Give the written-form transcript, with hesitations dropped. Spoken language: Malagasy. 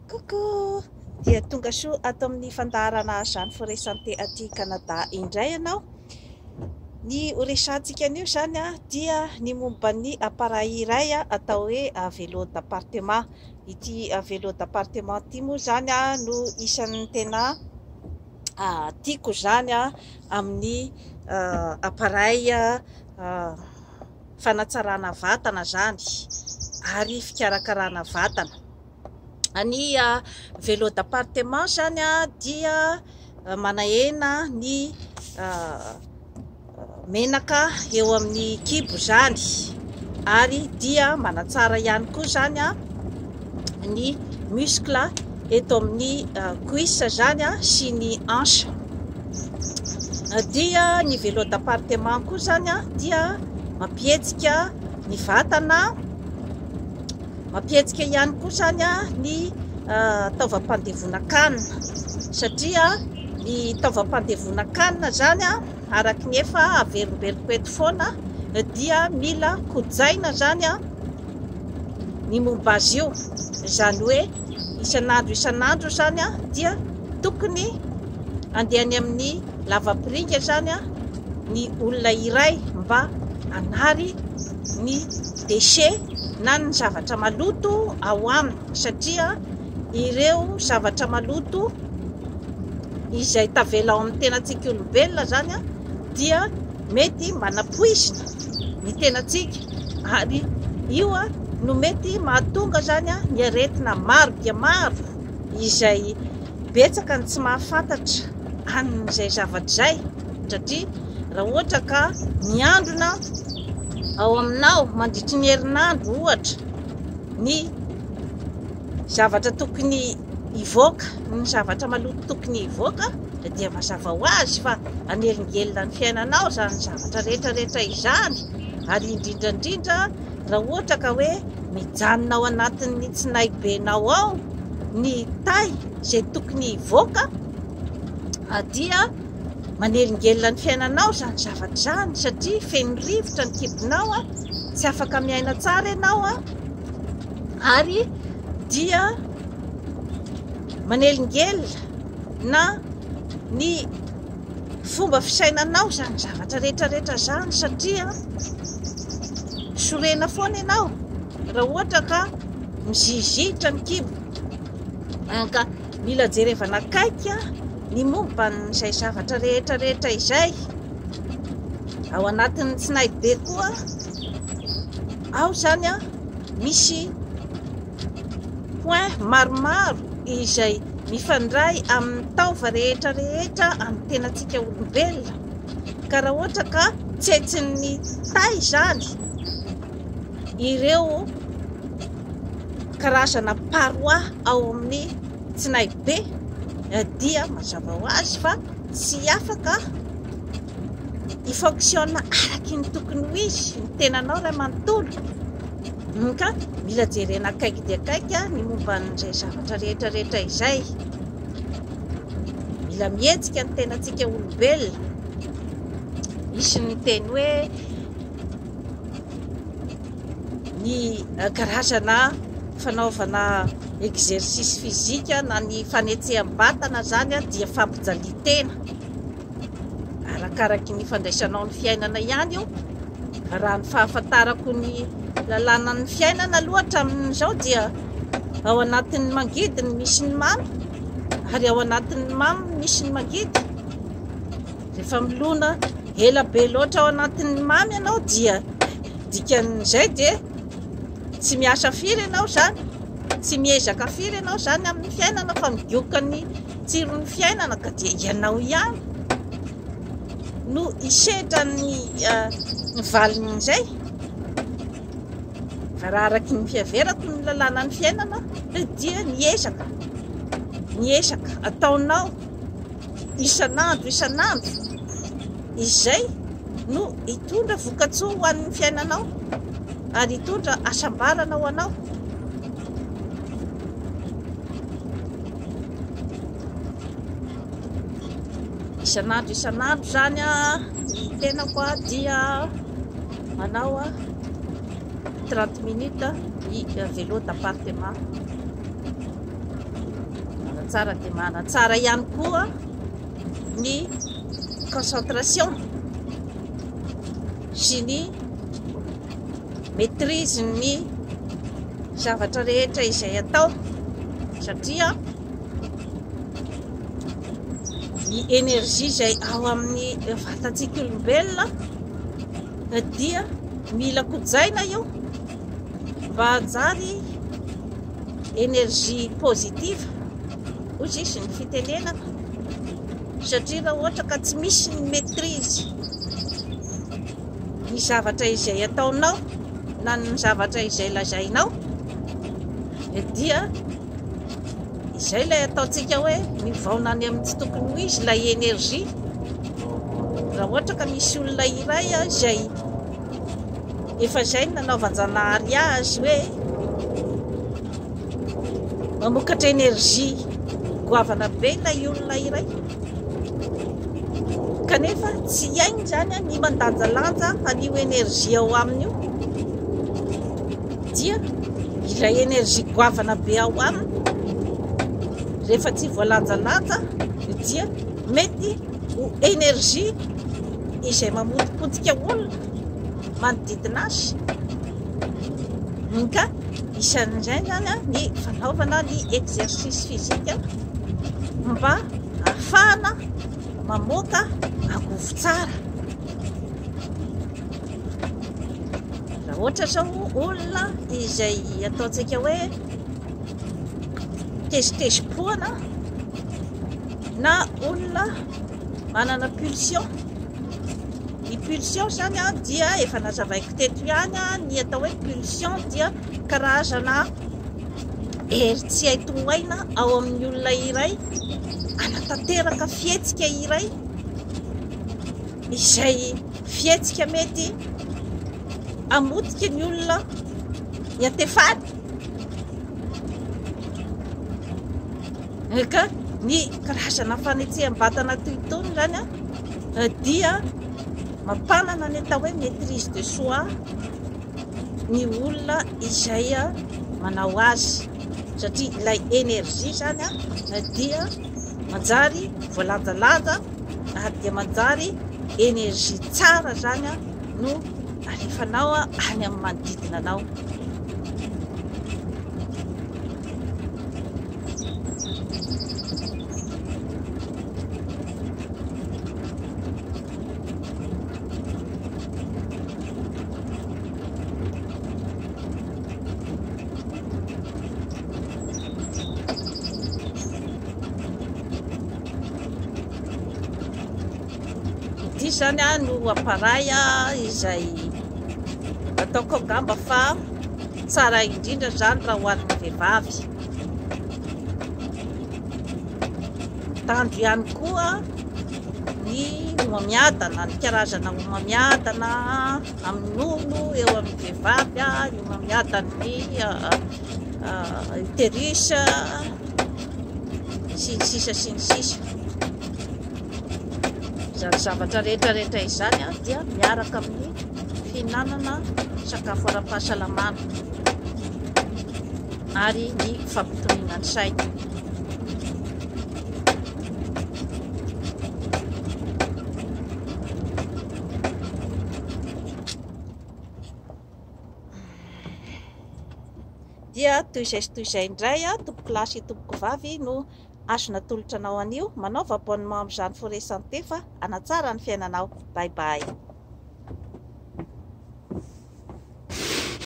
Coucou! Dia tonga soa ato amin'ny fandaharana Jeanne Forest Santé aty Canada indray ianao. Ny horesantsika anio zany dia ny momba ny appareil iray atao hoe vélo d'appartement. Ity vélo d'appartement ity moa zany no isan'ny tena tiako zany amin'ny appareil fanatsarana vatana zany ary fikarakarana vatana. Ny vélo d'appartement zany dia manahena ny menaka eo amin'ny kibo zany ary dia manatsara ihany koa zany ny muscle eto amin'ny cuisse zany sy ny hanche. Dia ny vélo d'appartement koa zany dia mampietsika ny vatana, mampietsika ihany koa zany ny taovam-pandevona-kanina, satria ny taovam-pandevona-kanina zany araky ny efa averimberiko eto foana dia mila kojaina zany ny momba azy io, zany hoe isan'andro zany dia tokony andehany amin'ny lavapiringa zany ny olona iray mba hanary ny déchet na ny zavatra maloto ao aminy, satria ireo zavatra maloto izay tavela ao amin'ny tenantsika olombelona zany dia mety manapoizina ny tenantsika ary io no mety mahatonga zany ny aretina maro dia maro izay betsaka ny tsy mahafantatra an'izay zavatra zay, satria raha ohatra ka miandrona ao aminao mandritry ny herinandro ohatra ny zavatra tokony hivoaka, ny zavatra maloto tokony hivoaka, dia mazava ho azy fa anelingelina ny fiainanao zany zavatra rehetrarehetra izany. Ary indrindrandrindra raha ohatra ka hoe mijanona ao anatin'ny tsinaibenao ao ny tay izay tokony hivoaka, dia manelingelina ny fiainanao zany zavatra zany, satria feno rivotra ny kibonao tsy afaka miaina tsara ianao ary dia manelingelina na ny fomba fisainanao zany zavatra rehetrarehetra zany, satria sorena foana ianao raha ohatra ka mizizitra ny kibo, ka mila jerevana akaiky ny momba n'izay zavatra rehetrarehetra izay. Ao anatin'ny tsinaibe koa ao zany misy point maromaro izay mifandray amin'ny taova rehetrarehetra amin'ny tenantsika olombelona, ka raha ohatra ka tsetsin'ny tay zany ireo karazana parois ao amin'ny tsinaibe, dia mazava ho azy fa tsy afaka ifonctionne araky ny tokony ho izy ny tenanao ray manontolo, ka mila jerena akaiky dia akaiky ny momba n'izay zavatra rehetrarehetra izay. Mila mihetsika ny tenantsika olombelona. Misy ny teny hoe ny karazana fanaovana exercice physique na ny fanetseham-batana zany dia fampijalian-tena, arakaraky ny fandraisanao ny fiainana ihany io. Raha ny fahafantarako ny lalàna ny fiainana aloha hatramin'izao dia ao anatin'ny mangidiny misy ny mamy ary ao anatin'ny mamy misy ny mangidy. Rehefa milona ela be loatra ao anatin'ny mamy ianao dia dikan'izay dia tsy miasa firy ianao zany, tsy miezaka firy ianao zany amin'ny fiainana fa migioka ny tsiron'ny fiainana, ka dia ianao ihany no isedra ny valin'izay. Fa raha araky ny fiaverako ny lalàna ny fiainana dia niezaka ataonao isan'andro izay no hitondra vokatsoa ho an'ny fiainanao ary hitondra asambarana ho anao. Isan'andro zany ny tenako dia manao 30 minutes ny vélo d'appartement. tsara dia manatsara ihany koa ny concentration sy ny maîtrise ny zavatra rehetra izay atao, satria ny énergie izay ao amin'ny vatantsika olombelona dia mila kojaina io mba hajary énergie positive hoy sisy ny fitenenana, satria raha ohatra ka tsy misy ny maîtrise ny zavatra izay ataonao na ny zavatra izay lazainao dia izay ilay ataontsika hoe mivaona any amin'ny tsy tokony ho izy ilay énergie. Raha ohatra ka misy olona iray izay efa izay nanaovan-janahary azy hoe mamokatra énergie goavana be ilay olona iray, kanefa tsy hainy zany ny mandanjalanja an'io énergie ao amin'io, dia ilay énergie goavana be ao aminy rehefa tsy voalanjalanja dia mety ho énergie izay mamotipotika olona manodidina azy. Ka isan'izay zany ny fanaovana ny exercice physique mba ahafahana mamoaka angovo tsara. Raha ohatra zao olona izay ataontsika hoe tezitezim-poana na olona manana pulsion. Ny pulsion zany dia efa nazavaiko teto ihany ny atao hoe pulsion dia karazana hery tsy hay tohaina ao amin'ny olona iray, anatanteraka fihetsika iray izay fihetsika mety amotika ny olona hiantefany. Ka ny karazana fanetseham-batana toy itony zany dia mampanana ny atao hoe maîtrise de soi ny olona izay manao azy, satria ilay énergie zany dia manjary voalanjalanja ary dia manjary énergie tsara zany no alefanao any amin'ny manodidina anao. Ity zany no appareil izay ataoko angamba fa tsara indrindra zany raha ho an'ny vehivavy. Tanjo ihany koa ny homamiadana, ny karazana homamiadana amin'ny olo eo amin'ny vehivavy, ny homamiadana ny utérus sy ny sisa sy ny sisa. Izany zavatra rehetrarehetra izany dia miaraka amin'ny fihinanana sakafo ara-pahasalamana ary ny fampitoniana ny saina. Dia toy izay indray tompoko lahy sy tompoko vavy no azo natolotra anao anio, manaova abonnement amin'izany Forêt Santé fa hanatsara ny fiainanao. Bye bye.